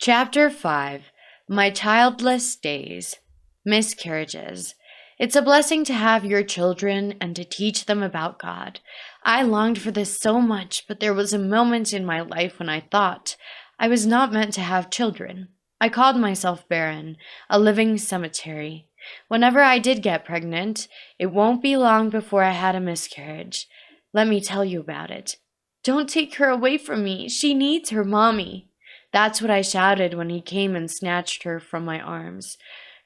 Chapter 5. My Childless Days. Miscarriages. It's a blessing to have your children and to teach them about God. I longed for this so much, but there was a moment in my life when I thought I was not meant to have children. I called myself barren, a living cemetery. Whenever I did get pregnant, it won't be long before I had a miscarriage. Let me tell you about it. Don't take her away from me. She needs her mommy. That's what I shouted when he came and snatched her from my arms.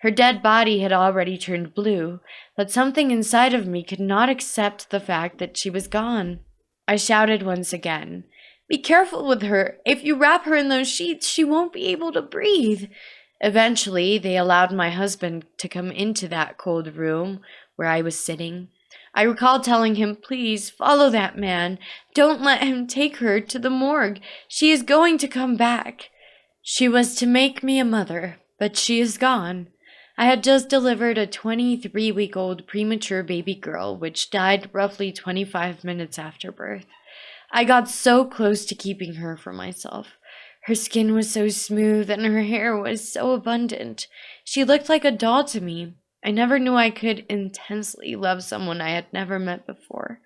Her dead body had already turned blue, but something inside of me could not accept the fact that she was gone. I shouted once again, "Be careful with her. If you wrap her in those sheets, she won't be able to breathe." Eventually, they allowed my husband to come into that cold room where I was sitting. I recall telling him, "Please follow that man. Don't let him take her to the morgue. She is going to come back." She was to make me a mother, but she is gone. I had just delivered a 23-week-old premature baby girl, which died roughly 25 minutes after birth. I got so close to keeping her for myself. Her skin was so smooth and her hair was so abundant. She looked like a doll to me. I never knew I could intensely love someone I had never met before.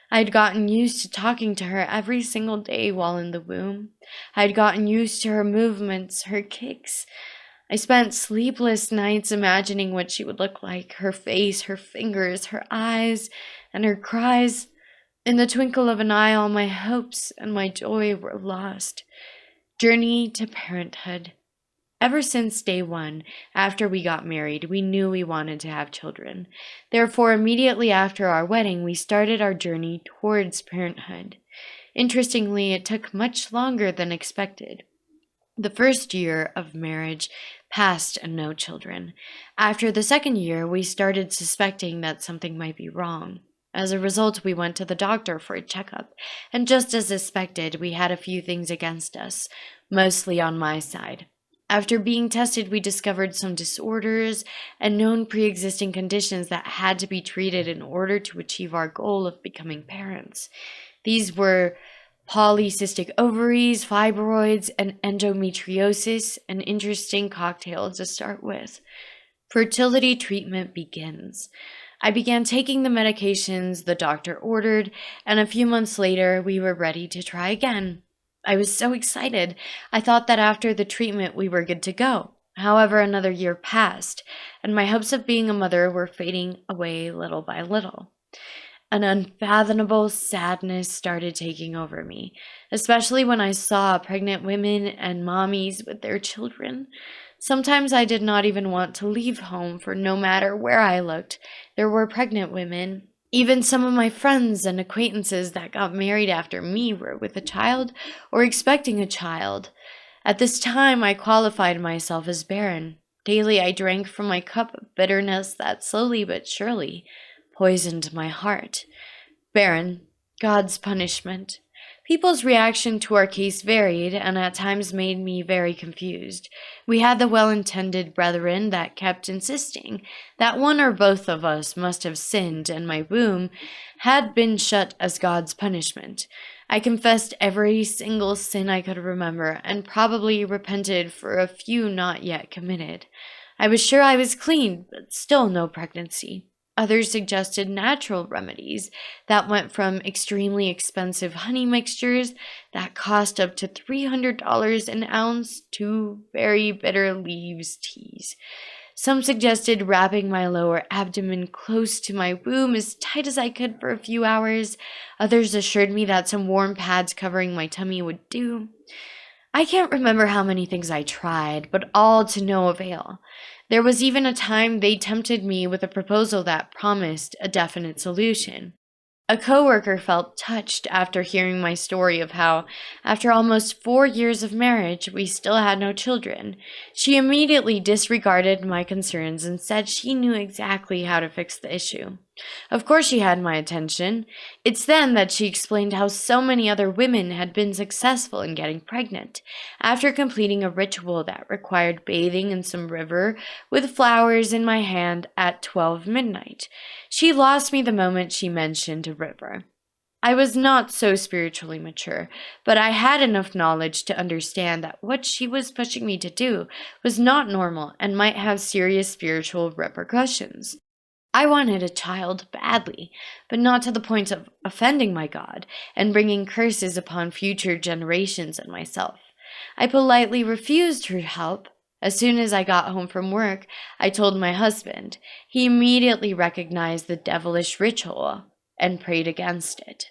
I had gotten used to talking to her every single day while in the womb. I had gotten used to her movements, her kicks. I spent sleepless nights imagining what she would look like, her face, her fingers, her eyes, and her cries. In the twinkle of an eye, all my hopes and my joy were lost. Journey to parenthood. Ever since day one, after we got married, we knew we wanted to have children. Therefore, immediately after our wedding, we started our journey towards parenthood. Interestingly, it took much longer than expected. The first year of marriage passed and no children. After the second year, we started suspecting that something might be wrong. As a result, we went to the doctor for a checkup, and just as suspected, we had a few things against us, mostly on my side. After being tested, we discovered some disorders and known pre-existing conditions that had to be treated in order to achieve our goal of becoming parents. These were polycystic ovaries, fibroids, and endometriosis, an interesting cocktail to start with. Fertility treatment begins. I began taking the medications the doctor ordered, and a few months later, we were ready to try again. I was so excited. I thought that after the treatment, we were good to go. However, another year passed, and my hopes of being a mother were fading away little by little. An unfathomable sadness started taking over me, especially when I saw pregnant women and mommies with their children. Sometimes I did not even want to leave home, for no matter where I looked, there were pregnant women. Even some of my friends and acquaintances that got married after me were with a child or expecting a child. At this time, I qualified myself as barren. Daily, I drank from my cup of bitterness that slowly but surely poisoned my heart. Barren, God's punishment. People's reaction to our case varied and at times made me very confused. We had the well-intended brethren that kept insisting that one or both of us must have sinned and my womb had been shut as God's punishment. I confessed every single sin I could remember and probably repented for a few not yet committed. I was sure I was clean, but still no pregnancy. Others suggested natural remedies that went from extremely expensive honey mixtures that cost up to $300 an ounce to very bitter leaves teas. Some suggested wrapping my lower abdomen close to my womb as tight as I could for a few hours. Others assured me that some warm pads covering my tummy would do. I can't remember how many things I tried, but all to no avail. There was even a time they tempted me with a proposal that promised a definite solution. A coworker felt touched after hearing my story of how, after almost 4 years of marriage, we still had no children. She immediately disregarded my concerns and said she knew exactly how to fix the issue. Of course she had my attention. It's then that she explained how so many other women had been successful in getting pregnant, after completing a ritual that required bathing in some river with flowers in my hand at 12 midnight. She lost me the moment she mentioned a river. I was not so spiritually mature, but I had enough knowledge to understand that what she was pushing me to do was not normal and might have serious spiritual repercussions. I wanted a child badly, but not to the point of offending my God and bringing curses upon future generations and myself. I politely refused her help. As soon as I got home from work, I told my husband. He immediately recognized the devilish ritual and prayed against it.